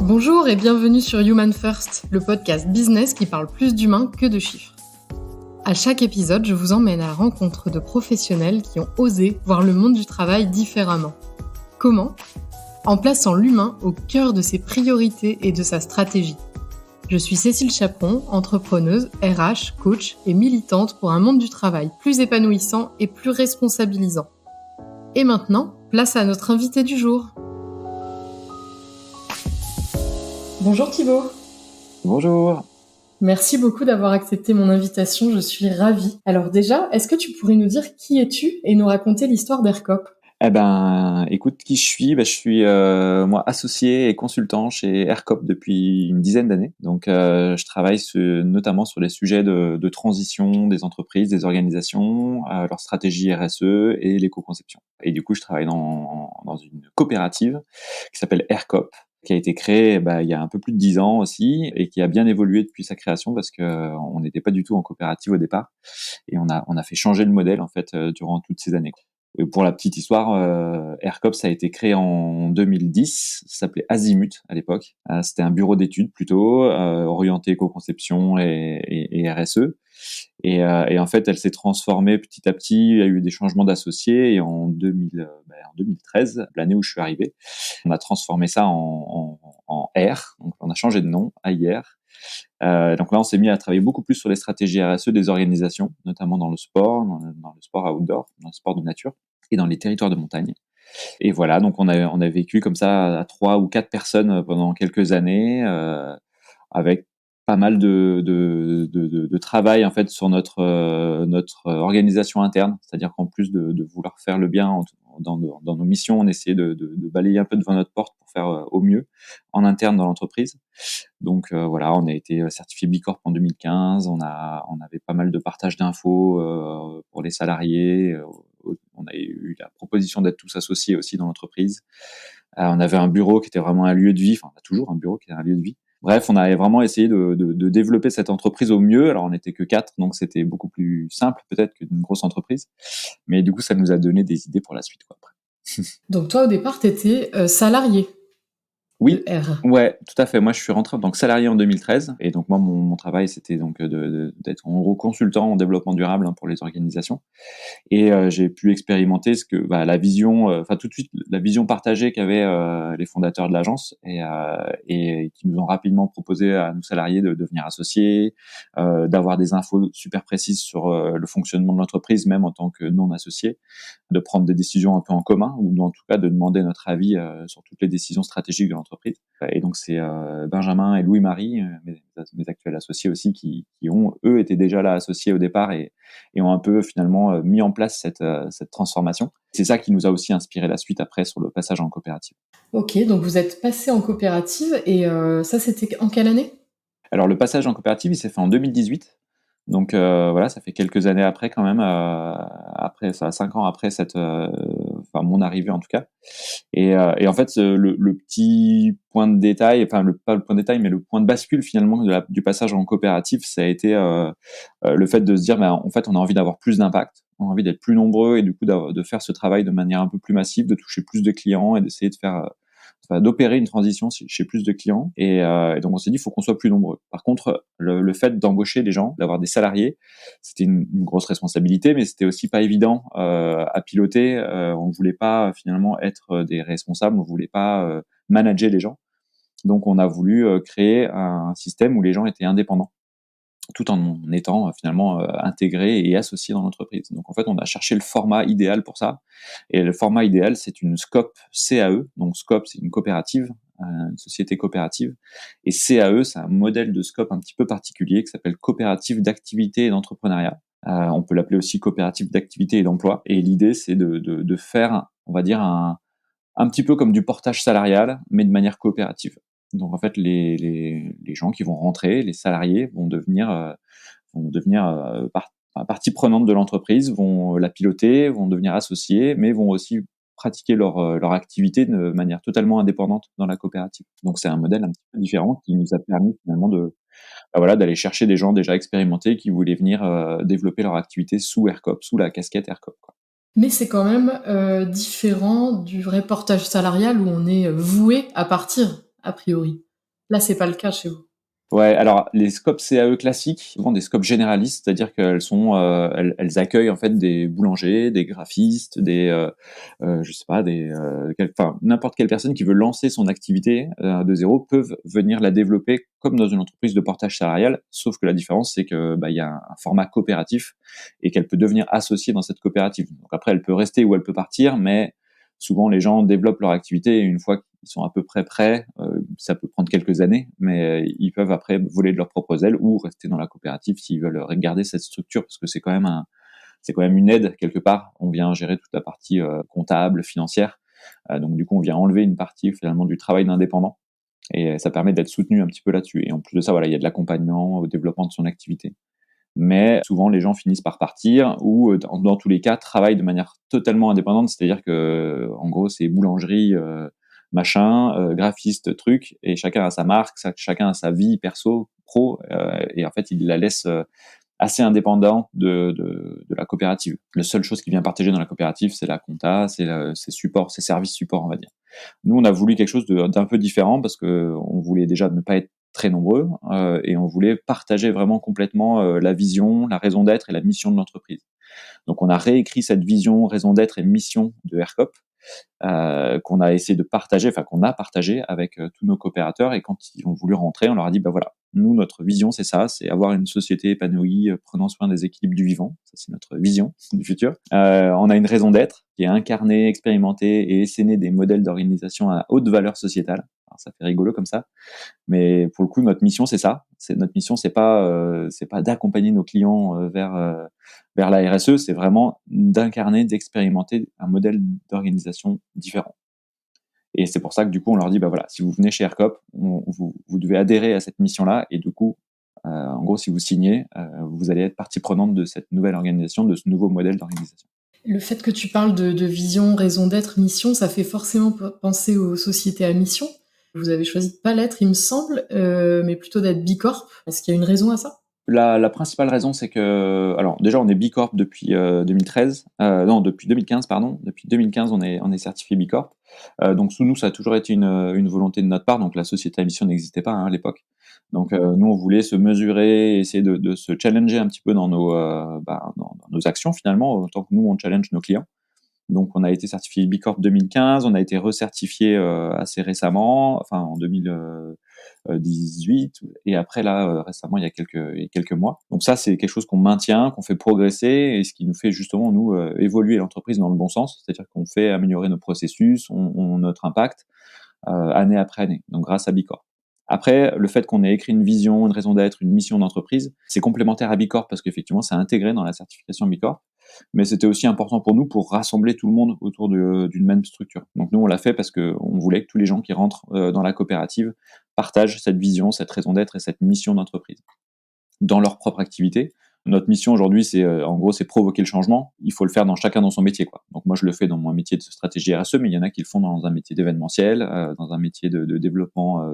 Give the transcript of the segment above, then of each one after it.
Bonjour et bienvenue sur Human First, le podcast business qui parle plus d'humains que de chiffres. À chaque épisode, je vous emmène à la rencontre de professionnels qui ont osé voir le monde du travail différemment. Comment ? En plaçant l'humain au cœur de ses priorités et de sa stratégie. Je suis Cécile Chaperon, entrepreneuse, RH, coach et militante pour un monde du travail plus épanouissant et plus responsabilisant. Et maintenant, place à notre invité du jour. Bonjour Thibaut. Bonjour. Merci beaucoup d'avoir accepté mon invitation, je suis ravie. Alors déjà, est-ce que tu pourrais nous dire qui es-tu et nous raconter l'histoire d'Aircop ? Écoute, qui je suis ? Je suis moi associé et consultant chez Aircop depuis une dizaine d'années. Donc, je travaille notamment sur les sujets de transition des entreprises, des organisations, leur stratégie RSE et l'éco-conception. Et du coup, je travaille dans une coopérative qui s'appelle Aircop, qui a été créée il y a un peu plus de 10 ans aussi et qui a bien évolué depuis sa création parce que on n'était pas du tout en coopérative au départ et on a fait changer le modèle en fait durant toutes ces années. Et pour la petite histoire, Aircop ça a été créé en 2010, ça s'appelait Azimut à l'époque. C'était un bureau d'études plutôt orienté éco-conception et RSE. Et en fait, elle s'est transformée petit à petit. Il y a eu des changements d'associés et en 2013, l'année où je suis arrivé, on a transformé ça en R. Donc, on a changé de nom à IR. Donc là, on s'est mis à travailler beaucoup plus sur les stratégies RSE des organisations, notamment dans le sport, dans le sport outdoor, dans le sport de nature et dans les territoires de montagne. Et voilà, donc on a vécu comme ça à 3 ou 4 personnes pendant quelques années, avec pas mal de travail en fait sur notre organisation interne. C'est-à-dire qu'en plus de vouloir faire le bien dans nos missions, on essayait de balayer un peu devant notre porte pour faire au mieux en interne dans l'entreprise. Donc voilà, on a été certifié B Corp en 2015. On avait pas mal de partage d'infos pour les salariés. On a eu la proposition d'être tous associés aussi dans l'entreprise. On avait un bureau qui était vraiment un lieu de vie. Enfin, on a toujours un bureau qui est un lieu de vie. Bref, on avait vraiment essayé de développer cette entreprise au mieux. Alors, on n'était que 4, donc c'était beaucoup plus simple peut-être qu'une grosse entreprise. Mais du coup, ça nous a donné des idées pour la suite, quoi, après. Donc toi, au départ, tu étais salarié de Oui, R. ouais, tout à fait. Moi, je suis rentré en tant que salarié en 2013. Et donc, moi, mon travail, c'était donc d'être en gros consultant en développement durable pour les organisations. Et j'ai pu expérimenter la vision, tout de suite la vision partagée qu'avaient les fondateurs de l'agence et qui nous ont rapidement proposé à nous salariés de devenir associés, d'avoir des infos super précises sur le fonctionnement de l'entreprise, même en tant que non associés, de prendre des décisions un peu en commun ou en tout cas de demander notre avis sur toutes les décisions stratégiques de l'entreprise. Et donc c'est Benjamin et Louis-Marie, mes actuels associés aussi, qui ont eux été déjà là associés au départ et ont un peu finalement mis en place cette transformation. C'est ça qui nous a aussi inspiré la suite après sur le passage en coopérative. Ok, donc vous êtes passé en coopérative et ça c'était en quelle année ? Alors le passage en coopérative, il s'est fait en 2018. Donc voilà, ça fait quelques années après quand même, après ça, 5 ans après mon arrivée en tout cas. Et en fait, le petit point de détail, pas le point de détail, mais le point de bascule finalement du passage en coopérative, ça a été le fait de se dire, en fait, on a envie d'avoir plus d'impact, on a envie d'être plus nombreux et du coup de faire ce travail de manière un peu plus massive, de toucher plus de clients et d'essayer d'opérer une transition chez plus de clients. Et donc on s'est dit, il faut qu'on soit plus nombreux. Par contre, le fait d'embaucher des gens, d'avoir des salariés, c'était une grosse responsabilité, mais c'était aussi pas évident à piloter. On voulait pas finalement être des responsables, on voulait pas manager les gens. Donc on a voulu créer un système où les gens étaient indépendants, tout en étant finalement intégrés et associés dans l'entreprise. Donc en fait, on a cherché le format idéal pour ça. Et le format idéal, c'est une SCOP CAE. Donc SCOP, c'est une coopérative, une société coopérative. Et CAE, c'est un modèle de SCOP un petit peu particulier qui s'appelle coopérative d'activité et d'entrepreneuriat. On peut l'appeler aussi coopérative d'activité et d'emploi. Et l'idée, c'est de faire, on va dire, un petit peu comme du portage salarial, mais de manière coopérative. Donc en fait, les gens qui vont rentrer, les salariés, vont devenir partie prenante de l'entreprise, vont la piloter, vont devenir associés, mais vont aussi pratiquer leur activité de manière totalement indépendante dans la coopérative. Donc c'est un modèle un petit peu différent qui nous a permis finalement d'aller chercher des gens déjà expérimentés qui voulaient venir développer leur activité sous Aircop, sous la casquette Aircop, quoi. Mais c'est quand même différent du vrai portage salarial où on est voué à partir, a priori. Là, c'est pas le cas chez vous. Ouais, alors les scopes CAE classiques, souvent des scopes généralistes, c'est-à-dire qu'elles sont, elles accueillent en fait des boulangers, des graphistes, je sais pas, enfin n'importe quelle personne qui veut lancer son activité de zéro peuvent venir la développer comme dans une entreprise de portage salarial, sauf que la différence c'est que il y a un format coopératif et qu'elle peut devenir associée dans cette coopérative. Donc après elle peut rester ou elle peut partir, mais souvent les gens développent leur activité et une fois qu'ils sont à peu près prêts, ça peut prendre quelques années, mais ils peuvent après voler de leurs propres ailes ou rester dans la coopérative s'ils veulent garder cette structure parce que c'est quand même une aide quelque part. On vient gérer toute la partie comptable, financière, donc du coup on vient enlever une partie finalement du travail d'indépendant et ça permet d'être soutenu un petit peu là-dessus. Et en plus de ça, voilà, il y a de l'accompagnement au développement de son activité. Mais souvent les gens finissent par partir ou dans tous les cas travaillent de manière totalement indépendante, c'est-à-dire que en gros c'est boulangerie machin, graphiste truc et chacun a sa marque, chacun a sa vie perso, pro et en fait il la laisse assez indépendant de la coopérative. La seule chose qui vient partager dans la coopérative, c'est la compta, c'est support, c'est service support, on va dire. Nous, on a voulu quelque chose d'un peu différent parce que on voulait déjà ne pas être très nombreux et on voulait partager vraiment complètement la vision, la raison d'être et la mission de l'entreprise. Donc, on a réécrit cette vision, raison d'être et mission de AirCop qu'on a essayé de partager, enfin qu'on a partagé avec tous nos coopérateurs. Et quand ils ont voulu rentrer, on leur a dit, bah voilà, nous, notre vision, c'est ça, c'est avoir une société épanouie, prenant soin des équilibres du vivant. Ça, c'est notre vision du futur. On a une raison d'être qui est incarner, expérimenter et essayer des modèles d'organisation à haute valeur sociétale. Alors, ça fait rigolo comme ça. Mais pour le coup, notre mission, c'est ça. Notre mission, c'est pas d'accompagner nos clients vers la RSE, c'est vraiment d'incarner, d'expérimenter un modèle d'organisation différent. Et c'est pour ça que du coup, on leur dit, bah voilà, si vous venez chez Aircop, vous devez adhérer à cette mission-là. Et du coup, en gros, si vous signez, vous allez être partie prenante de cette nouvelle organisation, de ce nouveau modèle d'organisation. Le fait que tu parles de vision, raison d'être, mission, ça fait forcément penser aux sociétés à mission. Vous avez choisi de pas l'être, il me semble, mais plutôt d'être Bicorp. Est-ce qu'il y a une raison à ça? La principale raison, c'est que, alors déjà, on est Bicorp depuis 2013, non, depuis 2015, pardon. Depuis 2015, on est certifié Bicorp. Donc sous nous, ça a toujours été une volonté de notre part. Donc la société à mission n'existait pas à l'époque. Donc nous, on voulait se mesurer, essayer de se challenger un petit peu dans nos actions finalement, autant que nous, on challenge nos clients. Donc, on a été certifié Bicorp 2015, on a été recertifié assez récemment, enfin en 2018, et après là récemment il y a quelques mois. Donc ça, c'est quelque chose qu'on maintient, qu'on fait progresser, et ce qui nous fait justement nous évoluer l'entreprise dans le bon sens, c'est-à-dire qu'on fait améliorer nos processus, notre impact année après année. Donc grâce à Bicorp. Après, le fait qu'on ait écrit une vision, une raison d'être, une mission d'entreprise, c'est complémentaire à Bicorp parce qu'effectivement, c'est intégré dans la certification Bicorp. Mais c'était aussi important pour nous pour rassembler tout le monde autour d'une même structure. Donc nous, on l'a fait parce qu'on voulait que tous les gens qui rentrent dans la coopérative partagent cette vision, cette raison d'être et cette mission d'entreprise dans leur propre activité. Notre mission aujourd'hui, en gros, c'est provoquer le changement. Il faut le faire chacun dans son métier, quoi. Donc moi, je le fais dans mon métier de stratégie RSE, mais il y en a qui le font dans un métier d'événementiel, dans un métier de développement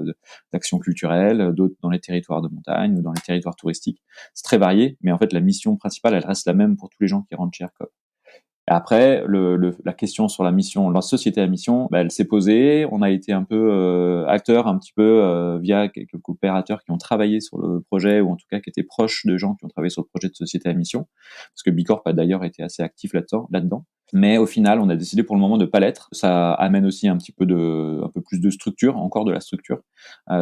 d'action culturelle, d'autres dans les territoires de montagne ou dans les territoires touristiques. C'est très varié, mais en fait, la mission principale, elle reste la même pour tous les gens qui rentrent chez ERCOP. Après, la question sur la mission, la société à mission, elle s'est posée. On a été un peu acteur, un petit peu via quelques coopérateurs qui ont travaillé sur le projet, ou en tout cas qui étaient proches de gens qui ont travaillé sur le projet de société à mission, parce que Bicorp a d'ailleurs été assez actif là-dedans. Mais au final, on a décidé pour le moment de pas l'être. Ça amène aussi un peu plus de structure, encore de la structure.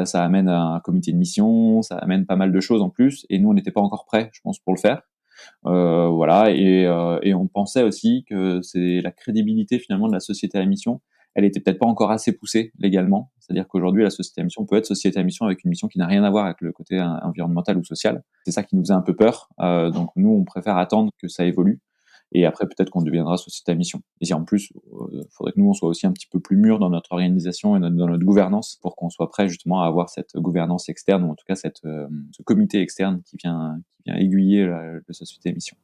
Ça amène un comité de mission, ça amène pas mal de choses en plus. Et nous, on n'était pas encore prêts, je pense, pour le faire. Voilà, et on pensait aussi que c'est la crédibilité finalement de la société à mission, elle était peut-être pas encore assez poussée légalement. C'est-à-dire qu'aujourd'hui, la société à mission peut être société à mission avec une mission qui n'a rien à voir avec le côté environnemental ou social. C'est ça qui nous faisait un peu peur. Donc nous, on préfère attendre que ça évolue. Et après, peut-être qu'on deviendra société à mission. Et si en plus, il faudrait que nous, on soit aussi un petit peu plus mûrs dans notre organisation et dans notre gouvernance pour qu'on soit prêt justement à avoir cette gouvernance externe, ou en tout cas ce comité externe qui vient aiguiller la société à mission.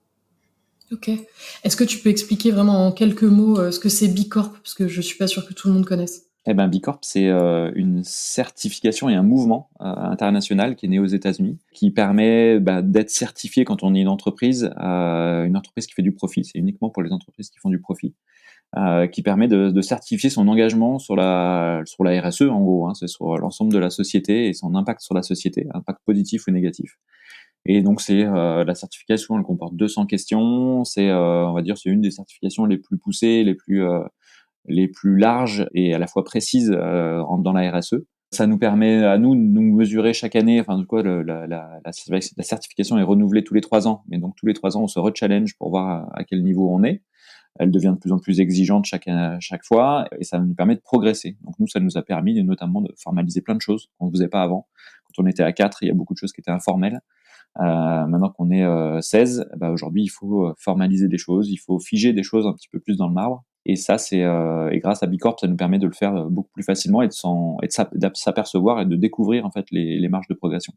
Ok. Est-ce que tu peux expliquer vraiment en quelques mots ce que c'est Bicorp? Parce que je suis pas sûre que tout le monde connaisse. Eh ben, Bicorp, c'est une certification et un mouvement international qui est né aux États-Unis, qui permet d'être certifié quand on est une entreprise qui fait du profit. C'est uniquement pour les entreprises qui font du profit. qui permet de certifier son engagement sur la RSE, en gros, hein, c'est sur l'ensemble de la société et son impact sur la société, impact positif ou négatif. Et donc c'est la certification, elle comporte 200 questions. C'est on va dire, c'est une des certifications les plus poussées, les plus larges et à la fois précises dans la RSE. Ça nous permet à nous de nous mesurer chaque année. Enfin, du coup, la certification est renouvelée tous les 3 ans, mais donc tous les 3 ans, on se rechallenge pour voir à quel niveau on est. Elle devient de plus en plus exigeante chaque fois, et ça nous permet de progresser. Donc nous, ça nous a permis notamment de formaliser plein de choses qu'on ne faisait pas avant. Quand on était à 4, il y a beaucoup de choses qui étaient informelles. Maintenant qu'on est 16, bah aujourd'hui, il faut formaliser des choses, il faut figer des choses un petit peu plus dans le marbre. Et ça, et grâce à Bicorp, ça nous permet de le faire beaucoup plus facilement et de s'apercevoir et de découvrir en fait les marges de progression.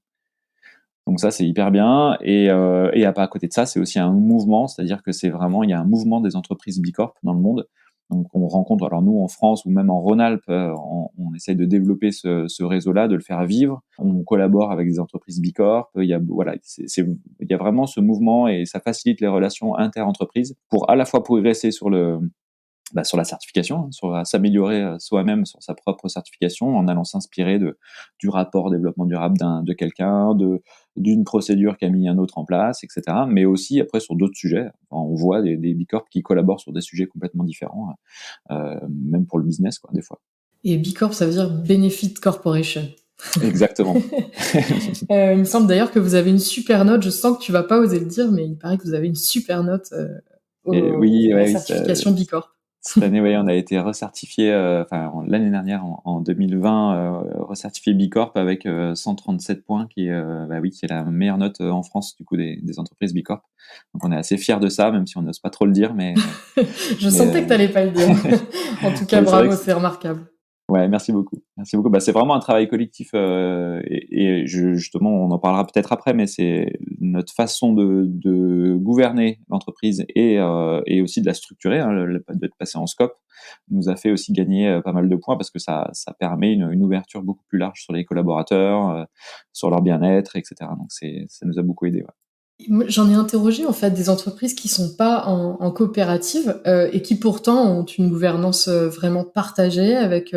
Donc ça, c'est hyper bien. Et à côté de ça, c'est aussi un mouvement, c'est-à-dire que il y a un mouvement des entreprises Bicorp dans le monde. Donc on rencontre, alors nous en France ou même en Rhône-Alpes, on essaye de développer ce réseau-là, de le faire vivre. On collabore avec des entreprises Bicorp. Il y a vraiment ce mouvement et ça facilite les relations inter-entreprises pour à la fois progresser sur la certification, hein, sur s'améliorer soi-même sur sa propre certification en allant s'inspirer du rapport développement durable de quelqu'un, d'une procédure qu'a mis un autre en place, etc. Mais aussi après sur d'autres sujets. Enfin, on voit des Bicorp qui collaborent sur des sujets complètement différents, même pour le business, quoi, des fois. Et B Corp, ça veut dire Benefit Corporation. Exactement. Il me semble d'ailleurs que vous avez une super note. Je sens que tu vas pas oser le dire, mais il paraît que vous avez une super note Oui, à la ouais, certification B Corp. cette année, ouais, on a été recertifié, l'année dernière, en 2020, recertifié Bicorp avec 137 points, qui est la meilleure note en France du coup des entreprises Bicorp. Donc on est assez fiers de ça, même si on n'ose pas trop le dire, mais Je sentais que t'allais pas le dire. En tout cas, ouais, c'est vrai bravo, que c'est remarquable. ouais, merci beaucoup. Merci beaucoup. Bah, c'est vraiment un travail collectif justement, on en parlera peut-être après, mais c'est notre façon de gouverner l'entreprise et aussi de la structurer, hein, d'être passé en scope, nous a fait aussi gagner pas mal de points parce que ça permet une ouverture beaucoup plus large sur les collaborateurs, sur leur bien-être, etc. Donc ça nous a beaucoup aidé. Ouais. J'en ai interrogé en fait des entreprises qui sont pas en coopérative et qui pourtant ont une gouvernance vraiment partagée avec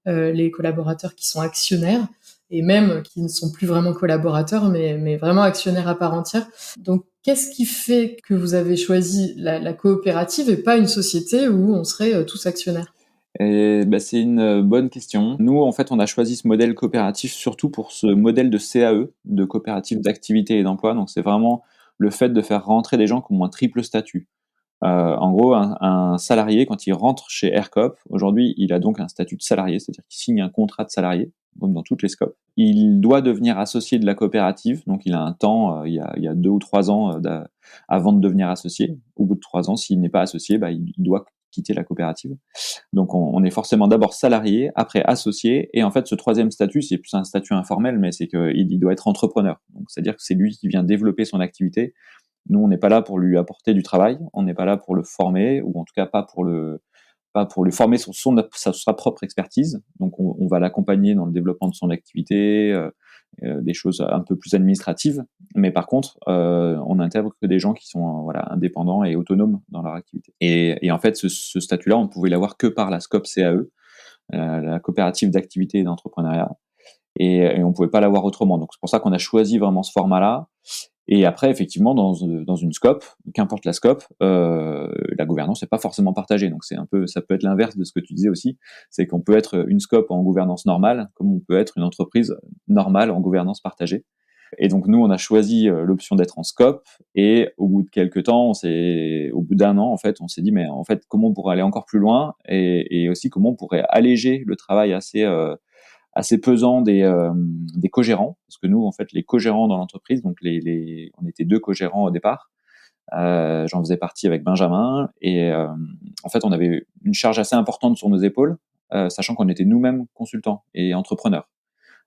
les collaborateurs qui sont actionnaires et même qui ne sont plus vraiment collaborateurs mais vraiment actionnaires à part entière. Donc qu'est-ce qui fait que vous avez choisi la coopérative et pas une société où on serait tous actionnaires? Et bah, c'est une bonne question. Nous, en fait, on a choisi ce modèle coopératif surtout pour ce modèle de CAE, de coopérative d'activité et d'emploi. Donc, c'est vraiment le fait de faire rentrer des gens qui ont un triple statut. En gros, un salarié, quand il rentre chez AirCop, aujourd'hui, il a donc un statut de salarié, c'est-à-dire qu'il signe un contrat de salarié, comme dans toutes les scopes. Il doit devenir associé de la coopérative, donc il a un temps, il y a 2 ou 3 ans avant de devenir associé. Au bout de 3 ans, s'il n'est pas associé, bah, il doit quitter la coopérative. Donc on est forcément d'abord salarié, après associé, et en fait ce troisième statut, c'est plus un statut informel, mais c'est qu'il doit être entrepreneur. Donc c'est-à-dire que c'est lui qui vient développer son activité. Nous, on n'est pas là pour lui apporter du travail, on n'est pas là pour le former, ou en tout cas pas pour lui former sur sa propre expertise. Donc on va l'accompagner dans le développement de son activité, des choses un peu plus administratives. Mais par contre, on n'intègre que des gens qui sont voilà, indépendants et autonomes dans leur activité. Et en fait, ce statut-là, on pouvait l'avoir que par la SCOP CAE, la coopérative d'activité et d'entrepreneuriat. Et on pouvait pas l'avoir autrement. Donc c'est pour ça qu'on a choisi vraiment ce format-là. Et après, effectivement, dans une scope, qu'importe la scope, la gouvernance n'est pas forcément partagée. Donc ça peut être l'inverse de ce que tu disais aussi, c'est qu'on peut être une scope en gouvernance normale, comme on peut être une entreprise normale en gouvernance partagée. Et donc nous, on a choisi l'option d'être en scope. Et au bout de quelques temps, au bout d'un an, en fait, on s'est dit, mais en fait, comment on pourrait aller encore plus loin et aussi comment on pourrait alléger le travail assez pesant des co-gérants, parce que nous, en fait, les co-gérants dans l'entreprise, donc on était 2 co-gérants au départ. J'en faisais partie avec Benjamin, et en fait, on avait une charge assez importante sur nos épaules, sachant qu'on était nous-mêmes consultants et entrepreneurs.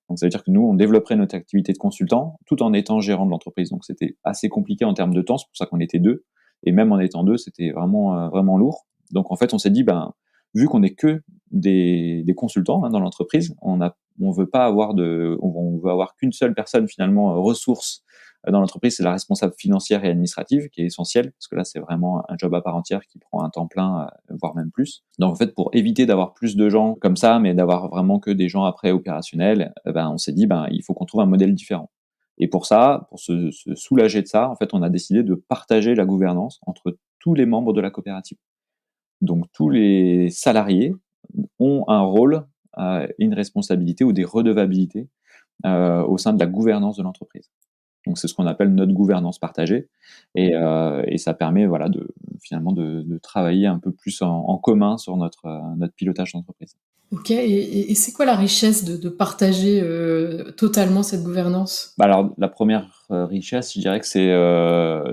Donc, ça veut dire que nous, on développerait notre activité de consultant tout en étant gérant de l'entreprise. Donc, c'était assez compliqué en termes de temps. C'est pour ça qu'on était 2. Et même en étant 2, c'était vraiment lourd. Donc, en fait, on s'est dit, ben, vu qu'on n'est que des consultants dans l'entreprise, on veut pas avoir on veut avoir qu'une seule personne finalement ressource dans l'entreprise, c'est la responsable financière et administrative qui est essentielle, parce que là, c'est vraiment un job à part entière qui prend un temps plein, voire même plus. Donc en fait, pour éviter d'avoir plus de gens comme ça, mais d'avoir vraiment que des gens après opérationnels, on s'est dit, il faut qu'on trouve un modèle différent. Et pour ça, pour se soulager de ça, en fait, on a décidé de partager la gouvernance entre tous les membres de la coopérative. Donc tous les salariés ont un rôle, une responsabilité ou des redevabilités, au sein de la gouvernance de l'entreprise. Donc c'est ce qu'on appelle notre gouvernance partagée et ça permet voilà finalement de travailler un peu plus en commun sur notre pilotage d'entreprise. Ok, et c'est quoi la richesse de partager totalement cette gouvernance? Alors la première richesse, je dirais que c'est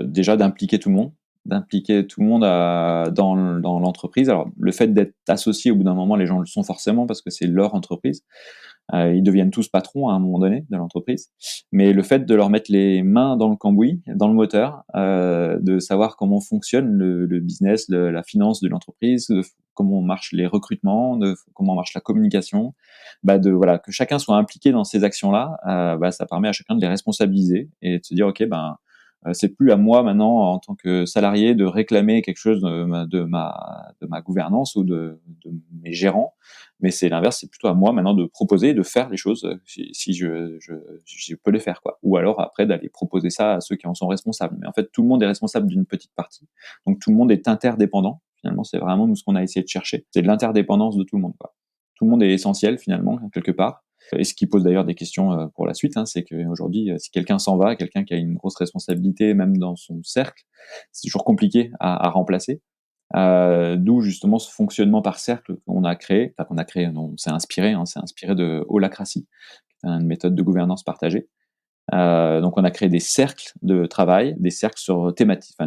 déjà d'impliquer tout le monde dans l'entreprise. Alors le fait d'être associé, au bout d'un moment, les gens le sont forcément parce que c'est leur entreprise. Ils deviennent tous patrons à un moment donné de l'entreprise. Mais le fait de leur mettre les mains dans le cambouis, dans le moteur, de savoir comment fonctionne le business, la finance de l'entreprise, comment marchent les recrutements, comment marche la communication, voilà, que chacun soit impliqué dans ces actions-là, ça permet à chacun de les responsabiliser et de se dire, OK, c'est plus à moi maintenant, en tant que salarié, de réclamer quelque chose de ma gouvernance ou de mes gérants, mais c'est l'inverse, c'est plutôt à moi maintenant de proposer, de faire les choses si je peux les faire, quoi. Ou alors après d'aller proposer ça à ceux qui en sont responsables. Mais en fait, tout le monde est responsable d'une petite partie, donc tout le monde est interdépendant. Finalement, c'est vraiment nous ce qu'on a essayé de chercher, c'est de l'interdépendance de tout le monde, quoi. Tout le monde est essentiel finalement quelque part. Et ce qui pose d'ailleurs des questions pour la suite, hein, c'est qu'aujourd'hui, si quelqu'un s'en va, quelqu'un qui a une grosse responsabilité, même dans son cercle, c'est toujours compliqué à remplacer. D'où justement ce fonctionnement par cercle non, on s'est inspiré de Holacracy, qui est une méthode de gouvernance partagée. Donc on a créé des cercles de travail, des cercles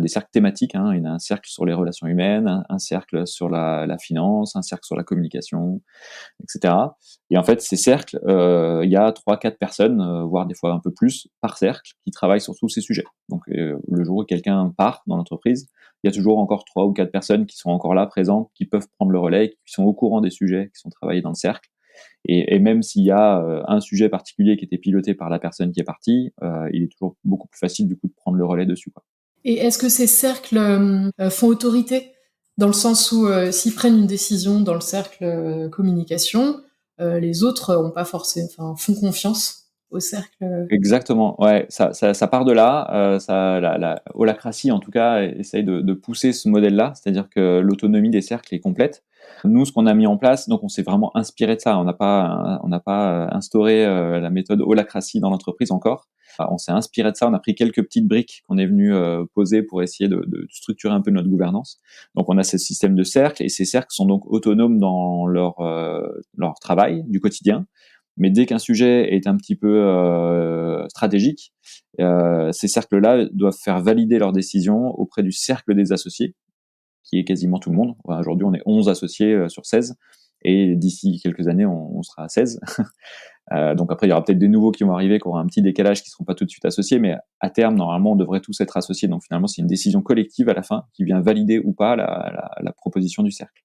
des cercles thématiques, hein. Il y a un cercle sur les relations humaines, un cercle sur la finance, un cercle sur la communication, etc. Et en fait, ces cercles, il y a 3-4 personnes, voire des fois un peu plus par cercle, qui travaillent sur tous ces sujets. Donc, le jour où quelqu'un part dans l'entreprise, il y a toujours encore 3 ou 4 personnes qui sont encore là, présentes, qui peuvent prendre le relais, qui sont au courant des sujets qui sont travaillés dans le cercle. Et même s'il y a un sujet particulier qui était piloté par la personne qui est partie, il est toujours beaucoup plus facile du coup de prendre le relais dessus, quoi. Et est-ce que ces cercles font autorité? Dans le sens où s'ils prennent une décision dans le cercle communication, les autres ont pas forcément, font confiance au cercle. Exactement, ouais, ça part de là. La holacratie, en tout cas, essaye de pousser ce modèle-là, c'est-à-dire que l'autonomie des cercles est complète. Nous, ce qu'on a mis en place, donc on s'est vraiment inspiré de ça. On n'a pas instauré la méthode holacratie dans l'entreprise encore. On s'est inspiré de ça. On a pris quelques petites briques qu'on est venu poser pour essayer de structurer un peu notre gouvernance. Donc, on a ce système de cercles et ces cercles sont donc autonomes dans leur travail du quotidien. Mais dès qu'un sujet est un petit peu stratégique, ces cercles-là doivent faire valider leurs décisions auprès du cercle des associés, qui est quasiment tout le monde. Voilà, aujourd'hui, on est 11 associés sur 16, et d'ici quelques années, on sera à 16. Donc après, il y aura peut-être des nouveaux qui vont arriver, qui auront un petit décalage, qui ne seront pas tout de suite associés, mais à terme, normalement, on devrait tous être associés. Donc finalement, c'est une décision collective à la fin qui vient valider ou pas la proposition du cercle.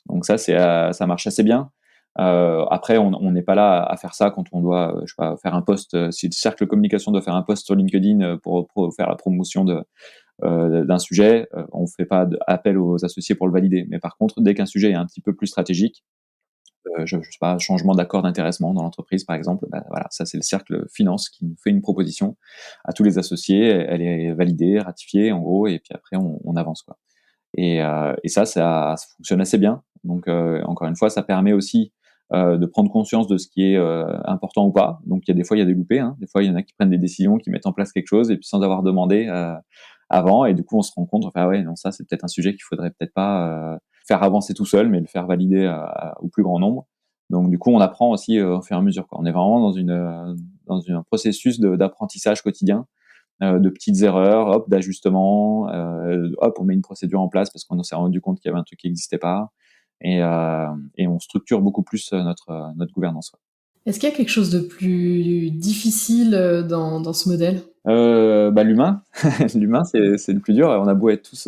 Donc ça marche assez bien. Après, on n'est pas là à faire ça quand on doit, je sais pas, faire un post. Si le cercle communication doit faire un post sur LinkedIn pour faire la promotion d'un sujet, on fait pas appel aux associés pour le valider. Mais par contre, dès qu'un sujet est un petit peu plus stratégique, je sais pas, changement d'accord d'intéressement dans l'entreprise, par exemple, voilà, ça c'est le cercle finance qui nous fait une proposition à tous les associés. Elle est validée, ratifiée, en gros, et puis après on avance, quoi. Et ça fonctionne assez bien. Donc, encore une fois, ça permet aussi de prendre conscience de ce qui est important ou pas. Donc, des fois, il y a des loupés, hein. Des fois, il y en a qui prennent des décisions, qui mettent en place quelque chose, et puis sans avoir demandé avant. Et du coup, on se rend compte, on fait, ah ouais, non, ça, c'est peut-être un sujet qu'il faudrait peut-être pas faire avancer tout seul, mais le faire valider au plus grand nombre. Donc, du coup, on apprend aussi au fur et à mesure, quoi. On est vraiment dans un processus d'apprentissage quotidien, de petites erreurs, hop, d'ajustement, hop, on met une procédure en place parce qu'on s'est rendu compte qu'il y avait un truc qui n'existait pas, et on structure beaucoup plus notre gouvernance. Ouais. Est-ce qu'il y a quelque chose de plus difficile dans ce modèle? L'humain, l'humain, c'est le plus dur. On a beau être tous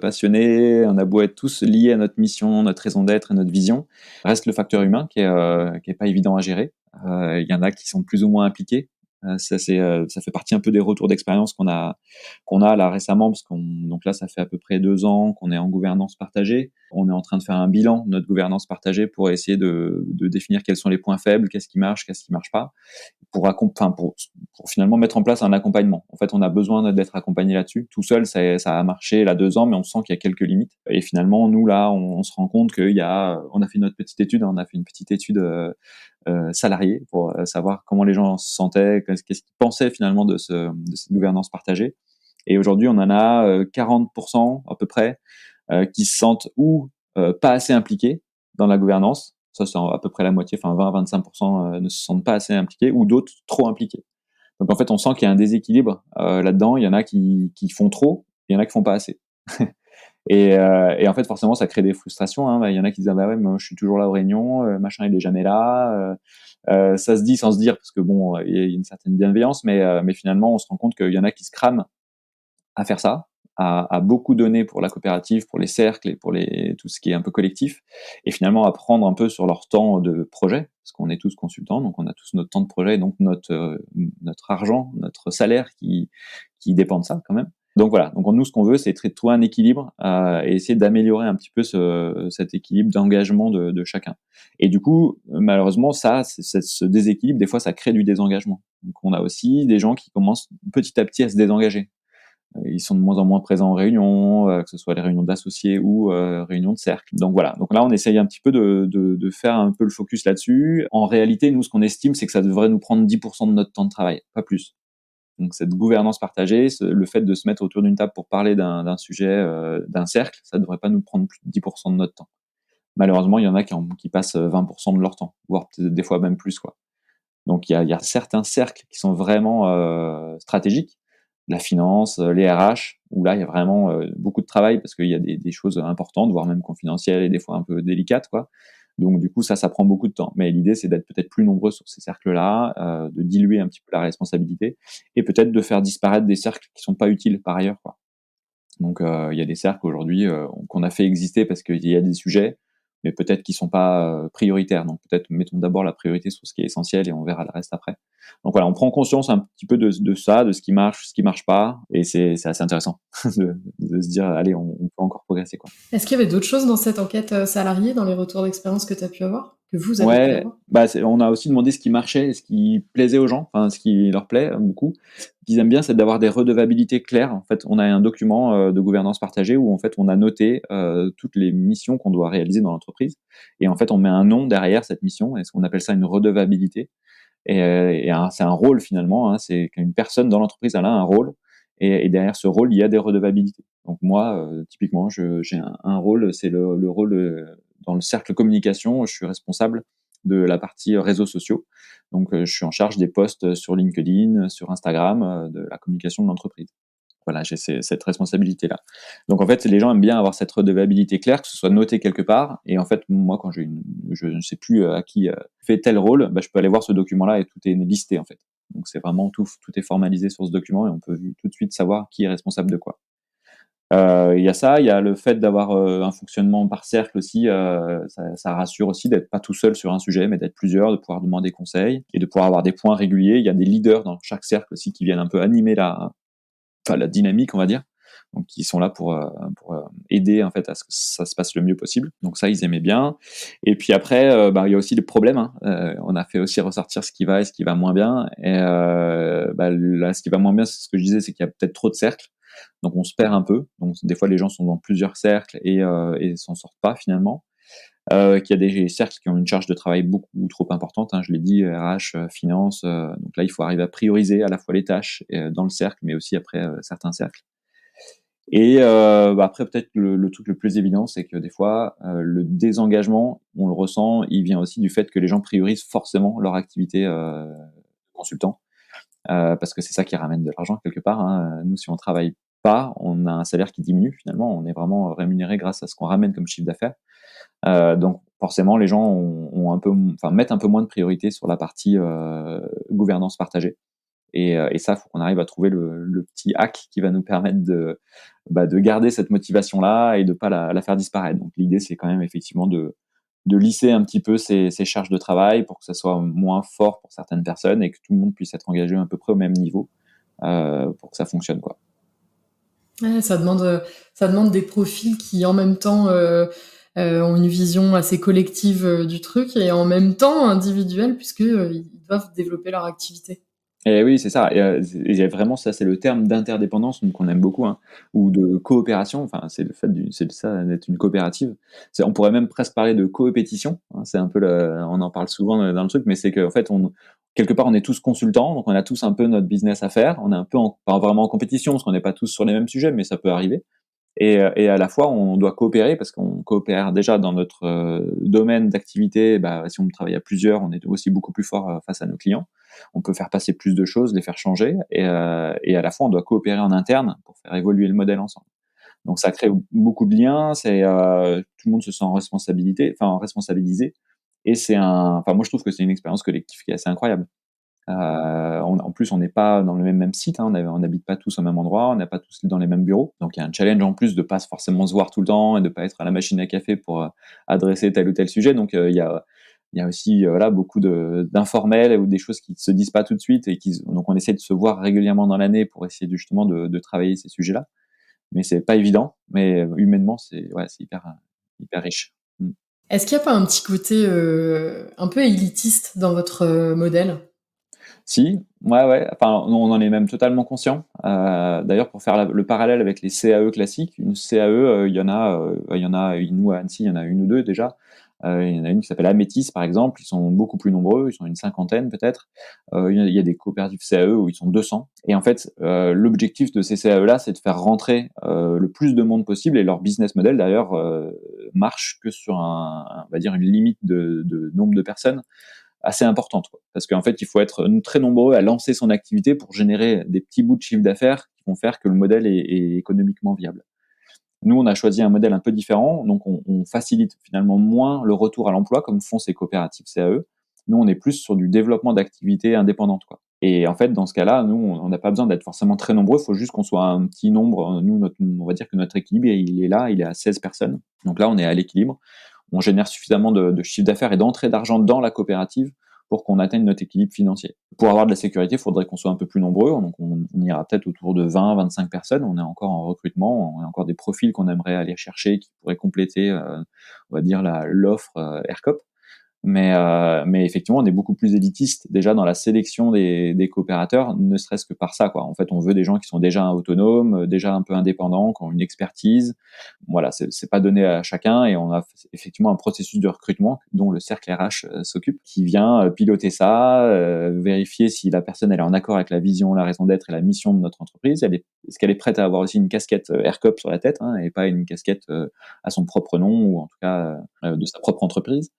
passionnés, on a beau être tous liés à notre mission, notre raison d'être et notre vision, reste le facteur humain qui est pas évident à gérer. Il y en a qui sont plus ou moins impliqués. Ça fait partie un peu des retours d'expérience qu'on a là récemment, parce donc là, ça fait à peu près 2 ans qu'on est en gouvernance partagée. On est en train de faire un bilan de notre gouvernance partagée pour essayer de définir quels sont les points faibles, qu'est-ce qui marche pas, pour finalement mettre en place un accompagnement. En fait, on a besoin d'être accompagné là-dessus. Tout seul, ça a marché là 2 ans, mais on sent qu'il y a quelques limites. Et finalement, nous là, on se rend compte on a fait notre petite étude, on a fait une petite étude salariés pour savoir comment les gens se sentaient, qu'est-ce qu'ils pensaient finalement de cette gouvernance partagée. Et aujourd'hui, on en a 40% à peu près qui se sentent ou pas assez impliqués dans la gouvernance. Ça, c'est à peu près la moitié, enfin 20-25% ne se sentent pas assez impliqués, ou d'autres trop impliqués. Donc en fait, on sent qu'il y a un déséquilibre là-dedans. Il y en a qui font trop, il y en a qui font pas assez. Et en fait, forcément, ça crée des frustrations, hein. Il y en a qui disent: «Ah bah ouais, moi je suis toujours là aux réunions, machin il est jamais là». Ça se dit sans se dire, parce que bon, il y a une certaine bienveillance, mais finalement, on se rend compte qu'il y en a qui se crament à faire ça, à beaucoup donner pour la coopérative, pour les cercles et pour tout ce qui est un peu collectif, et finalement à prendre un peu sur leur temps de projet, parce qu'on est tous consultants, donc on a tous notre temps de projet, donc notre argent, notre salaire qui dépend de ça quand même. Donc voilà, donc nous ce qu'on veut, c'est trouver un équilibre et essayer d'améliorer un petit peu cet équilibre d'engagement de chacun. Et du coup, malheureusement, ce déséquilibre, des fois, ça crée du désengagement. Donc on a aussi des gens qui commencent petit à petit à se désengager. Ils sont de moins en moins présents en réunion, que ce soit les réunions d'associés ou réunions de cercle. Donc voilà. Donc là, on essaye un petit peu de faire un peu le focus là-dessus. En réalité, nous, ce qu'on estime, c'est que ça devrait nous prendre 10% de notre temps de travail, pas plus. Donc cette gouvernance partagée, le fait de se mettre autour d'une table pour parler d'un sujet, d'un cercle, ça ne devrait pas nous prendre plus de 10% de notre temps. Malheureusement, il y en a qui passent 20% de leur temps, voire peut-être des fois même plus, quoi. Donc il y a certains cercles qui sont vraiment stratégiques, la finance, les RH, où là il y a vraiment beaucoup de travail, parce qu'il y a des choses importantes, voire même confidentielles et des fois un peu délicates, quoi. Donc du coup ça prend beaucoup de temps. Mais l'idée, c'est d'être peut-être plus nombreux sur ces cercles-là, de diluer un petit peu la responsabilité, et peut-être de faire disparaître des cercles qui sont pas utiles par ailleurs, quoi. Donc il y a des cercles aujourd'hui qu'on a fait exister parce qu'il y a des sujets, mais peut-être qui sont pas prioritaires. Donc peut-être mettons d'abord la priorité sur ce qui est essentiel et on verra le reste après. Donc voilà, on prend conscience un petit peu de ça, de ce qui marche pas, et c'est assez intéressant de se dire: «Allez, on peut encore progresser, quoi». Est-ce qu'il y avait d'autres choses dans cette enquête, salariée, dans les retours d'expérience que tu as pu avoir? Que vous avez pu Ouais, avoir? bah, on a aussi demandé ce qui marchait et ce qui plaisait aux gens, enfin ce qui leur plaît beaucoup. Ce qu'ils aiment bien, c'est d'avoir des redevabilités claires. En fait, on a un document de gouvernance partagée où en fait on a noté toutes les missions qu'on doit réaliser dans l'entreprise, et en fait on met un nom derrière cette mission, et on appelle ça une redevabilité. Et c'est un rôle finalement, hein, c'est qu'une personne dans l'entreprise, elle a un rôle, et derrière ce rôle, il y a des redevabilités. Donc moi, typiquement, j'ai un rôle, c'est le rôle dans le cercle communication. Je suis responsable de la partie réseaux sociaux. Donc je suis en charge des posts sur LinkedIn, sur Instagram, de la communication de l'entreprise. Voilà, j'ai cette responsabilité-là. Donc en fait, les gens aiment bien avoir cette redevabilité claire, que ce soit noté quelque part. Et en fait, moi, quand je ne sais plus à qui fait tel rôle, bah, je peux aller voir ce document-là et tout est listé en fait. Donc c'est vraiment tout est formalisé sur ce document, et on peut tout de suite savoir qui est responsable de quoi. Il y a ça, il y a le fait d'avoir un fonctionnement par cercle aussi. Ça rassure aussi d'être pas tout seul sur un sujet, mais d'être plusieurs, de pouvoir demander conseil et de pouvoir avoir des points réguliers. Il y a des leaders dans chaque cercle aussi qui viennent un peu animer la dynamique, on va dire. Donc, qui sont là pour aider en fait à ce que ça se passe le mieux possible. Donc ça, ils aimaient bien. Et puis après, bah, il y a aussi des problèmes, hein. On a fait aussi ressortir ce qui va et ce qui va moins bien. Et bah, là, ce qui va moins bien, c'est ce que je disais, c'est qu'il y a peut-être trop de cercles. Donc on se perd un peu. Donc des fois, les gens sont dans plusieurs cercles et s'en sortent pas finalement. Qu'il y a des cercles qui ont une charge de travail beaucoup trop importante, hein, je l'ai dit, RH, finance. Donc là, il faut arriver à prioriser à la fois les tâches dans le cercle, mais aussi après certains cercles. Et bah, après peut-être le truc le plus évident, c'est que des fois, le désengagement, on le ressent, il vient aussi du fait que les gens priorisent forcément leur activité consultant, parce que c'est ça qui ramène de l'argent quelque part, hein. Nous, si on travaille pas, on a un salaire qui diminue finalement, on est vraiment rémunéré grâce à ce qu'on ramène comme chiffre d'affaires. Donc forcément, les gens mettent un peu moins de priorité sur la partie gouvernance partagée. Et ça, faut qu'on arrive à trouver le petit hack qui va nous permettre de garder cette motivation-là et de pas la faire disparaître. Donc l'idée, c'est quand même effectivement de lisser un petit peu ces charges de travail pour que ça soit moins fort pour certaines personnes et que tout le monde puisse être engagé à peu près au même niveau pour que ça fonctionne, quoi. Ouais, ça demande des profils qui, en même temps, ont une vision assez collective du truc et en même temps individuelle, puisque ils doivent développer leur activité. Et oui, c'est ça. Et il y a vraiment ça, c'est le terme d'interdépendance qu'on aime beaucoup, hein, ou de coopération. Enfin, c'est le fait c'est ça d'être une coopérative. On pourrait même presque parler de coopétition, hein. C'est un peu on en parle souvent dans le truc, mais c'est qu'en fait, quelque part, on est tous consultants, donc on a tous un peu notre business à faire. On est un peu pas vraiment en compétition parce qu'on n'est pas tous sur les mêmes sujets, mais ça peut arriver. Et à la fois, on doit coopérer parce qu'on coopère déjà dans notre domaine d'activité. Bah, si on travaille à plusieurs, on est aussi beaucoup plus fort face à nos clients. On peut faire passer plus de choses, les faire changer, et à la fois, on doit coopérer en interne pour faire évoluer le modèle ensemble. Donc ça crée beaucoup de liens. Tout le monde se sent responsabilisé, et enfin moi je trouve que c'est une expérience collective qui est assez incroyable. En plus, on n'est pas dans le même site, hein, on n'habite pas tous au même endroit, on n'a pas tous dans les mêmes bureaux. Donc il y a un challenge en plus de pas forcément se voir tout le temps et de pas être à la machine à café pour adresser tel ou tel sujet. Donc il y a aussi voilà, beaucoup d'informels ou des choses qui ne se disent pas tout de suite. Donc on essaie de se voir régulièrement dans l'année pour essayer justement de travailler ces sujets-là. Mais c'est pas évident, mais humainement, c'est hyper riche. Mm. Est-ce qu'il n'y a pas un petit côté un peu élitiste dans votre modèle? Si, ouais, ouais. Enfin, on en est même totalement conscient. D'ailleurs, pour faire le parallèle avec les CAE classiques, une CAE, nous à Annecy, il y en a une ou deux déjà. Il y en a une qui s'appelle Amétis, par exemple. Ils sont beaucoup plus nombreux, ils sont une cinquantaine peut-être. Il y a des coopératives CAE où ils sont 200. Et en fait, l'objectif de ces CAE-là, c'est de faire rentrer le plus de monde possible. Et leur business model, d'ailleurs, marche que sur on va dire une limite de nombre de personnes assez importante, quoi. Parce qu'en fait, il faut être très nombreux à lancer son activité pour générer des petits bouts de chiffre d'affaires qui vont faire que le modèle est économiquement viable. Nous, on a choisi un modèle un peu différent, donc on facilite finalement moins le retour à l'emploi comme font ces coopératives CAE. Nous, on est plus sur du développement d'activités indépendantes, quoi. Et en fait, dans ce cas-là, nous, on n'a pas besoin d'être forcément très nombreux, il faut juste qu'on soit un petit nombre. Nous, on va dire que notre équilibre, il est là, il est à 16 personnes. Donc là, on est à l'équilibre. On génère suffisamment de chiffre d'affaires et d'entrée d'argent dans la coopérative pour qu'on atteigne notre équilibre financier. Pour avoir de la sécurité, il faudrait qu'on soit un peu plus nombreux, donc on ira peut-être autour de 20-25 personnes. On est encore en recrutement, on a encore des profils qu'on aimerait aller chercher qui pourraient compléter, on va dire, l'offre AirCop. Mais effectivement, on est beaucoup plus élitiste déjà dans la sélection des coopérateurs, ne serait-ce que par ça, quoi. En fait, on veut des gens qui sont déjà autonomes, déjà un peu indépendants, qui ont une expertise. Voilà, c'est pas donné à chacun, et on a effectivement un processus de recrutement dont le cercle RH s'occupe, qui vient piloter ça, vérifier si la personne elle est en accord avec la vision, la raison d'être et la mission de notre entreprise. Est-ce qu'elle est prête à avoir aussi une casquette AirCop sur la tête, hein, et pas une casquette à son propre nom, ou en tout cas de sa propre entreprise.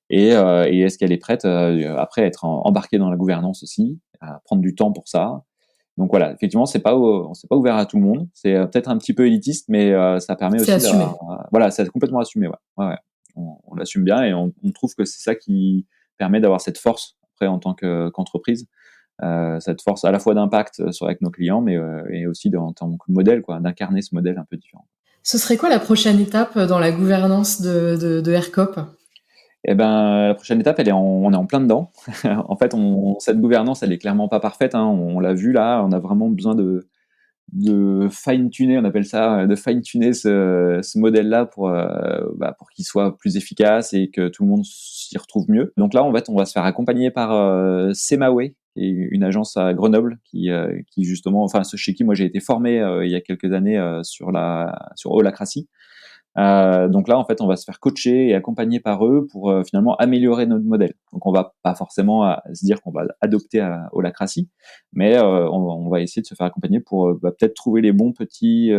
Et est-ce qu'elle est prête après à être embarquée dans la gouvernance aussi, à prendre du temps pour ça. Donc voilà, effectivement, c'est pas ouvert à tout le monde. C'est peut-être un petit peu élitiste, mais ça permet C'est aussi assumé. voilà, c'est complètement assumé. Ouais, ouais, ouais. On l'assume bien, et on trouve que c'est ça qui permet d'avoir cette force après en tant qu'entreprise, cette force à la fois d'impact avec nos clients, mais et aussi en tant que modèle, quoi, d'incarner ce modèle un peu différent. Ce serait quoi la prochaine étape dans la gouvernance de AirCop? Eh ben, la prochaine étape, on est en plein dedans. En fait, cette gouvernance, elle est clairement pas parfaite, hein. On l'a vu là, on a vraiment besoin de fine-tuner, on appelle ça, de fine-tuner ce modèle-là pour qu'il soit plus efficace et que tout le monde s'y retrouve mieux. Donc là, en fait, on va se faire accompagner par Semaway, qui est une agence à Grenoble qui justement, enfin, chez qui moi j'ai été formé il y a quelques années sur Holacracy. Donc là, en fait, on va se faire coacher et accompagner par eux pour finalement améliorer notre modèle. Donc on va pas forcément se dire qu'on va adopter Holacracy, mais on va essayer de se faire accompagner pour peut-être trouver les bons petits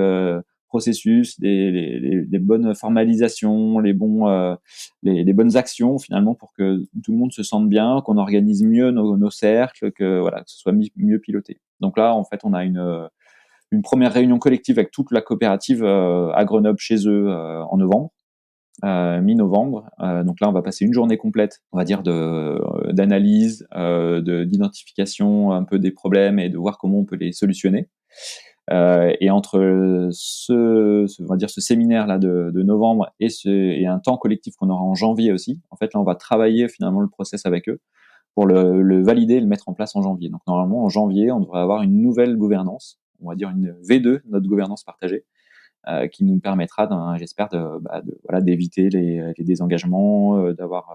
processus, les bonnes formalisations, les bonnes actions finalement pour que tout le monde se sente bien, qu'on organise mieux nos cercles, que voilà, que ce soit mieux piloté. Donc là, en fait, on a une première réunion collective avec toute la coopérative à Grenoble chez eux en novembre, mi-novembre. Donc là, on va passer une journée complète, on va dire, d'analyse, d'identification un peu des problèmes et de voir comment on peut les solutionner. Et entre on va dire ce séminaire là de novembre et un temps collectif qu'on aura en janvier aussi, en fait là on va travailler finalement le process avec eux pour le valider et le mettre en place en janvier. Donc normalement en janvier on devrait avoir une nouvelle gouvernance, on va dire une V2, notre gouvernance partagée, qui nous permettra, j'espère, voilà, d'éviter les désengagements, d'avoir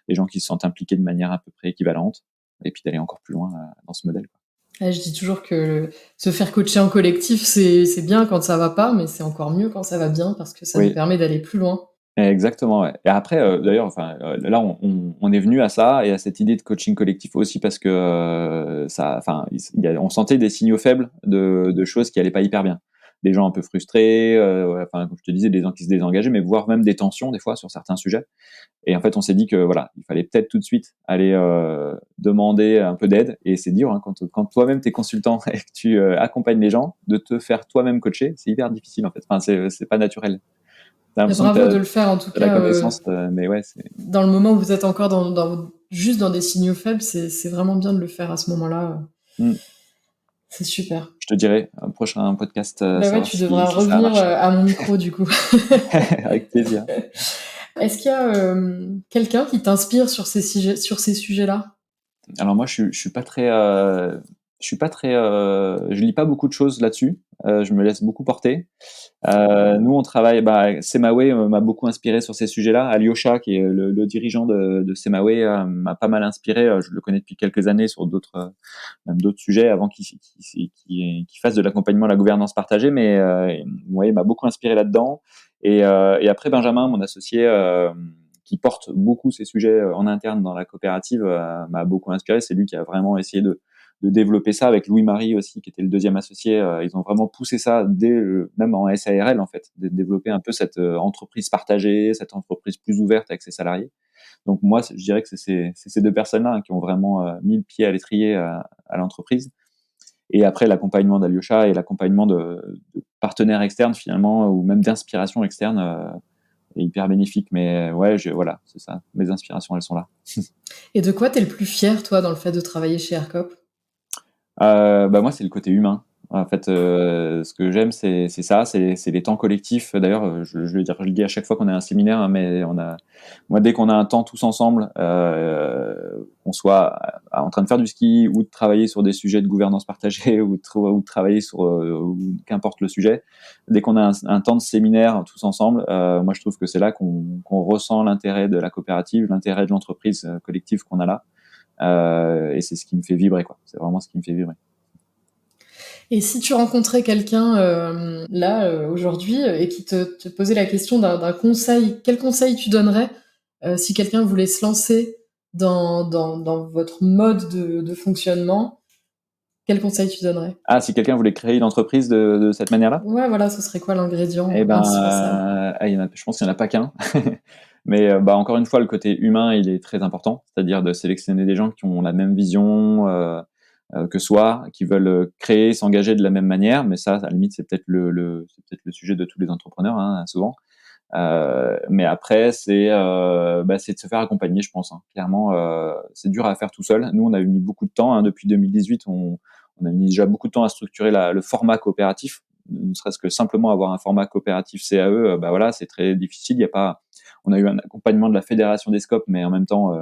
des gens qui se sentent impliqués de manière à peu près équivalente, et puis d'aller encore plus loin dans ce modèle, quoi. Ouais, je dis toujours que se faire coacher en collectif, c'est bien quand ça va pas, mais c'est encore mieux quand ça va bien parce que ça nous Oui, permet d'aller plus loin. exactement, ouais. Et après, d'ailleurs, enfin, là, on est venu à ça et à cette idée de coaching collectif aussi parce que enfin, on sentait des signaux faibles de choses qui allaient pas hyper bien. Des gens un peu frustrés, ouais, enfin, comme je te disais, des gens qui se désengageaient, mais voire même des tensions des fois sur certains sujets. Et en fait, on s'est dit que voilà, il fallait peut-être tout de suite aller demander un peu d'aide. Et c'est dur, hein, quand toi-même t'es consultant et que tu accompagnes les gens, de te faire toi-même coacher, c'est hyper difficile en fait. Enfin, c'est pas naturel. T'as Et l'impression que bravo de le faire en tout t'as la cas connaissance, mais ouais, c'est. dans le moment où vous êtes encore juste dans des signaux faibles, c'est vraiment bien de le faire à ce moment-là. Hmm. C'est super. Je te dirai un prochain podcast, Bah ouais, savoir tu si devras ça a revenir marché. à mon micro du coup. Avec plaisir. Est-ce qu'il y a quelqu'un qui t'inspire sur ces sujets-là? Alors moi, je suis pas très, je lis pas beaucoup de choses là-dessus. Je me laisse beaucoup porter. Nous, on travaille. Semaway m'a beaucoup inspiré sur ces sujets-là. Alyosha, qui est le dirigeant de Semaway, m'a pas mal inspiré. Je le connais depuis quelques années sur même d'autres sujets avant qu'il fasse de l'accompagnement à la gouvernance partagée. Mais ouais, il m'a beaucoup inspiré là-dedans. Et après, Benjamin, mon associé, qui porte beaucoup ces sujets en interne dans la coopérative, m'a beaucoup inspiré. C'est lui qui a vraiment essayé de développer ça avec Louis-Marie aussi, qui était le deuxième associé. Ils ont vraiment poussé ça même en SARL, en fait, de développer un peu cette entreprise partagée, cette entreprise plus ouverte avec ses salariés. Donc moi, je dirais que c'est ces deux personnes-là, hein, qui ont vraiment mis le pied à l'étrier à l'entreprise. Et après, l'accompagnement d'Alyosha et l'accompagnement de partenaires externes, finalement, ou même d'inspiration externe, est hyper bénéfique. Mais ouais, voilà, c'est ça. Mes inspirations, elles sont là. Et de quoi t'es le plus fier, toi, dans le fait de travailler chez AirCop? Moi, c'est le côté humain. En fait, ce que j'aime, c'est ça, c'est les temps collectifs. D'ailleurs, je le dis à chaque fois qu'on a un séminaire, hein, mais moi, dès qu'on a un temps tous ensemble, qu'on soit en train de faire du ski ou de travailler sur des sujets de gouvernance partagée ou de travailler sur qu'importe le sujet, dès qu'on a un temps de séminaire tous ensemble, moi, je trouve que c'est là qu'on ressent l'intérêt de la coopérative, l'intérêt de l'entreprise collective qu'on a là. Et c'est ce qui me fait vibrer, quoi. C'est vraiment ce qui me fait vibrer. Et si tu rencontrais quelqu'un là, aujourd'hui, et qui te posait la question d'un conseil, quel conseil tu donnerais si quelqu'un voulait se lancer dans votre mode de fonctionnement? Quel conseil tu donnerais? Ah, si quelqu'un voulait créer une entreprise de cette manière-là? Ouais, voilà, ce serait quoi Eh l'ingrédient ben, indispensable? je pense qu'il n'y en a pas qu'un. Mais encore une fois, le côté humain, il est très important. C'est-à-dire de sélectionner des gens qui ont la même vision que soi, qui veulent créer, s'engager de la même manière. Mais ça, à la limite, c'est peut-être c'est peut-être le sujet de tous les entrepreneurs, hein, souvent. Mais après, c'est de se faire accompagner, je pense, hein. Clairement, c'est dur à faire tout seul. Nous, on a mis beaucoup de temps, hein, depuis 2018. On a mis déjà beaucoup de temps à structurer le format coopératif. Ne serait-ce que simplement avoir un format coopératif CAE, voilà, c'est très difficile. Il y a pas, on a eu un accompagnement de la fédération des scopes, mais en même temps,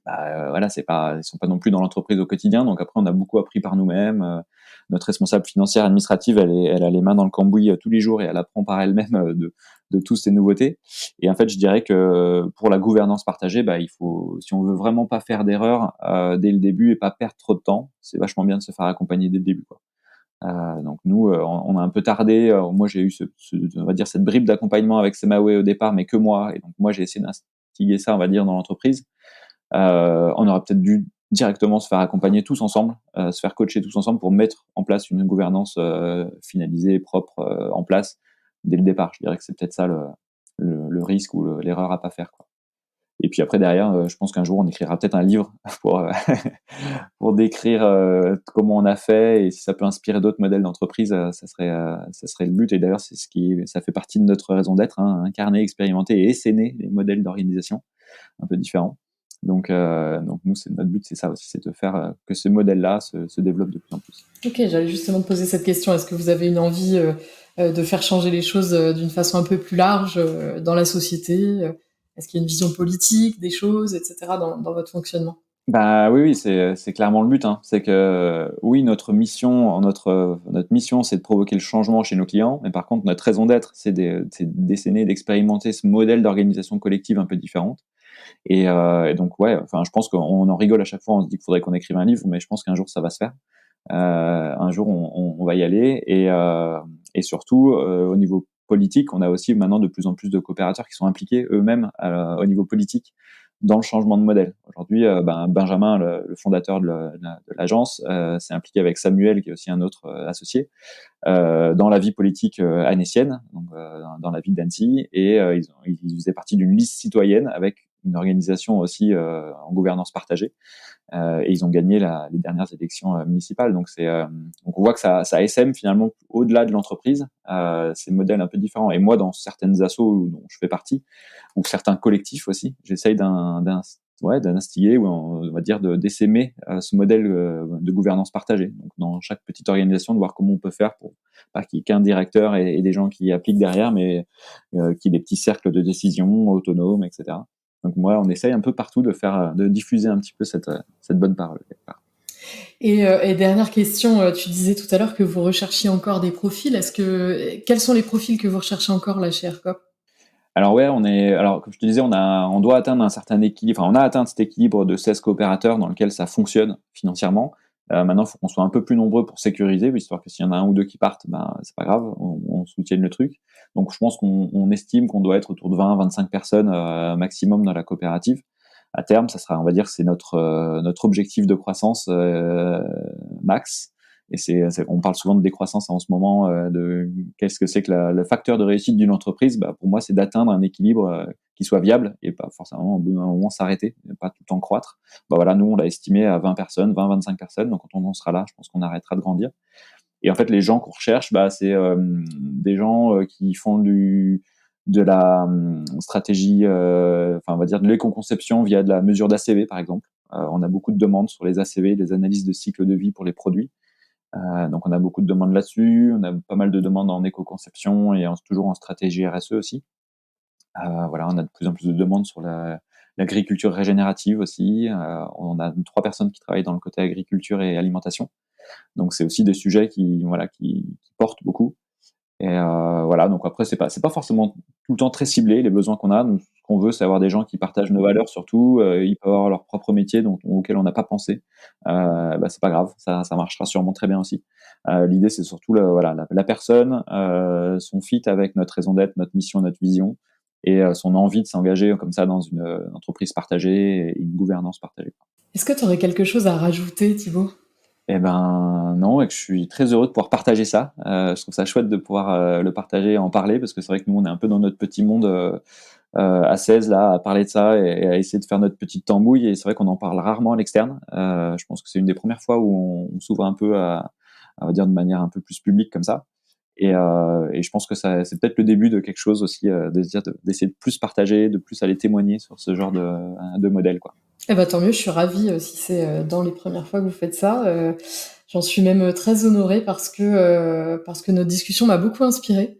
voilà, ils sont pas non plus dans l'entreprise au quotidien. Donc après, on a beaucoup appris par nous-mêmes. Notre responsable financière administrative, elle a les mains dans le cambouis tous les jours et elle apprend par elle-même de toutes ces nouveautés. Et en fait, je dirais que pour la gouvernance partagée, si on veut vraiment pas faire d'erreur dès le début et pas perdre trop de temps, c'est vachement bien de se faire accompagner dès le début, quoi. Donc nous, on a un peu tardé. Moi, j'ai eu on va dire cette bribe d'accompagnement avec Semaway au départ, mais que moi. Et donc moi, j'ai essayé d'instiguer ça, on va dire, dans l'entreprise. On aurait peut-être dû directement se faire accompagner tous ensemble, se faire coacher tous ensemble pour mettre en place une gouvernance finalisée, propre, en place dès le départ. Je dirais que c'est peut-être ça le risque ou l'erreur à pas faire, quoi. Et puis après derrière, je pense qu'un jour on écrira peut-être un livre pour pour décrire comment on a fait et si ça peut inspirer d'autres modèles d'entreprise, ça serait le but. Et d'ailleurs, ça fait partie de notre raison d'être, hein, incarner, expérimenter et essayer les modèles d'organisation un peu différents. Donc nous, notre but, c'est ça aussi, c'est de faire que ce modèle-là se développe de plus en plus. Ok, j'allais justement te poser cette question. Est-ce que vous avez une envie de faire changer les choses d'une façon un peu plus large dans la société? Est-ce qu'il y a une vision politique des choses, etc. dans votre fonctionnement? Bah oui, c'est clairement le but, hein. C'est que oui, notre mission, notre mission, c'est de provoquer le changement chez nos clients, mais par contre, notre raison d'être, c'est d'essayer d'expérimenter ce modèle d'organisation collective un peu différente. Et donc ouais, enfin, je pense qu'on en rigole à chaque fois, on se dit qu'il faudrait qu'on écrive un livre, mais je pense qu'un jour ça va se faire. Un jour on va y aller, et surtout au niveau politique, on a aussi maintenant de plus en plus de coopérateurs qui sont impliqués eux-mêmes au niveau politique dans le changement de modèle. Aujourd'hui, Benjamin, le fondateur de l'agence, s'est impliqué avec Samuel, qui est aussi un autre associé, dans la vie politique annécienne, donc dans la ville d'Annecy, et ils faisaient partie d'une liste citoyenne avec une organisation aussi en gouvernance partagée, et ils ont gagné les dernières élections municipales. Donc donc on voit que ça essaime finalement au-delà de l'entreprise, c'est un modèle un peu différent. Et moi, dans certaines assos dont je fais partie, ou certains collectifs aussi, j'essaye d'instiller, ou on va dire d'essaimer ce modèle de gouvernance partagée. Donc dans chaque petite organisation, de voir comment on peut faire pour pas qu'il y ait qu'un directeur et des gens qui appliquent derrière, mais qu'il y ait des petits cercles de décision autonomes, etc. Donc moi, on essaye un peu partout de diffuser un petit peu cette bonne parole. Et dernière question, tu disais tout à l'heure que vous recherchiez encore des profils. Quels sont les profils que vous recherchez encore là chez Aircop? Alors ouais, comme je te disais, on doit atteindre un certain équilibre. Enfin, on a atteint cet équilibre de 16 coopérateurs dans lequel ça fonctionne financièrement. Maintenant, il faut qu'on soit un peu plus nombreux pour sécuriser, histoire que s'il y en a un ou deux qui partent, c'est pas grave, on soutienne le truc. Donc je pense qu'on estime qu'on doit être autour de 20-25 personnes maximum dans la coopérative. À terme, ça sera, on va dire, c'est notre objectif de croissance max. Et on parle souvent de décroissance en ce moment, de qu'est-ce que c'est que le facteur de réussite d'une entreprise. Pour moi, c'est d'atteindre un équilibre qui soit viable et pas forcément au bout d'un moment s'arrêter, pas tout le temps croître. Voilà, nous, on l'a estimé à 20 personnes, 20-25 personnes. Donc, quand on en sera là, je pense qu'on arrêtera de grandir. Et en fait, les gens qu'on recherche, c'est des gens qui font de la stratégie, on va dire de l'éco-conception via de la mesure d'ACV, par exemple. On a beaucoup de demandes sur les ACV, les analyses de cycle de vie pour les produits. Donc on a beaucoup de demandes là-dessus, on a pas mal de demandes en éco-conception et toujours en stratégie RSE aussi. Voilà, on a de plus en plus de demandes sur l'agriculture régénérative aussi. On a 3 personnes qui travaillent dans le côté agriculture et alimentation. Donc c'est aussi des sujets qui portent beaucoup. Et voilà, donc après c'est pas forcément tout le temps très ciblé les besoins qu'on a. Nous, ce qu'on veut, c'est avoir des gens qui partagent nos valeurs surtout. Ils peuvent avoir leur propre métier auquel on n'a pas pensé. C'est pas grave, ça marchera sûrement très bien aussi. L'idée, c'est surtout la personne, son fit avec notre raison d'être, notre mission, notre vision, et son envie de s'engager comme ça dans une entreprise partagée et une gouvernance partagée. Est-ce que tu aurais quelque chose à rajouter, Thibaut? Eh ben non, et que je suis très heureux de pouvoir partager ça. Je trouve ça chouette de pouvoir le partager et en parler, parce que c'est vrai que nous, on est un peu dans notre petit monde à 16 là, à parler de ça et à essayer de faire notre petite tambouille. Et c'est vrai qu'on en parle rarement à l'externe. Je pense que c'est une des premières fois où on s'ouvre un peu à dire de manière un peu plus publique comme ça. Et je pense que c'est peut-être le début de quelque chose aussi, d'essayer de plus partager, de plus aller témoigner sur ce genre de modèle, quoi. Tant mieux, je suis ravie si c'est dans les premières fois que vous faites ça. J'en suis même très honorée parce que notre discussion m'a beaucoup inspirée.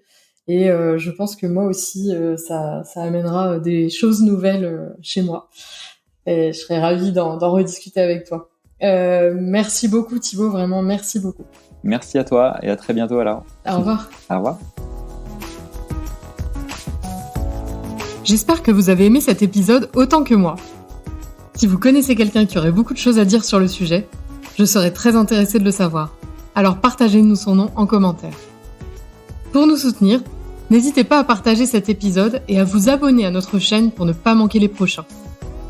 Et je pense que moi aussi, ça amènera des choses nouvelles chez moi. Et je serais ravie d'en rediscuter avec toi. Merci beaucoup Thibaut, vraiment merci beaucoup. Merci à toi et à très bientôt alors. Au revoir. Au revoir. J'espère que vous avez aimé cet épisode autant que moi. Si vous connaissez quelqu'un qui aurait beaucoup de choses à dire sur le sujet, je serais très intéressée de le savoir. Alors partagez-nous son nom en commentaire. Pour nous soutenir, n'hésitez pas à partager cet épisode et à vous abonner à notre chaîne pour ne pas manquer les prochains.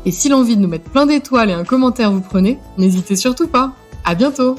Et si l'envie de nous mettre plein d'étoiles et un commentaire vous prenez, n'hésitez surtout pas. À bientôt!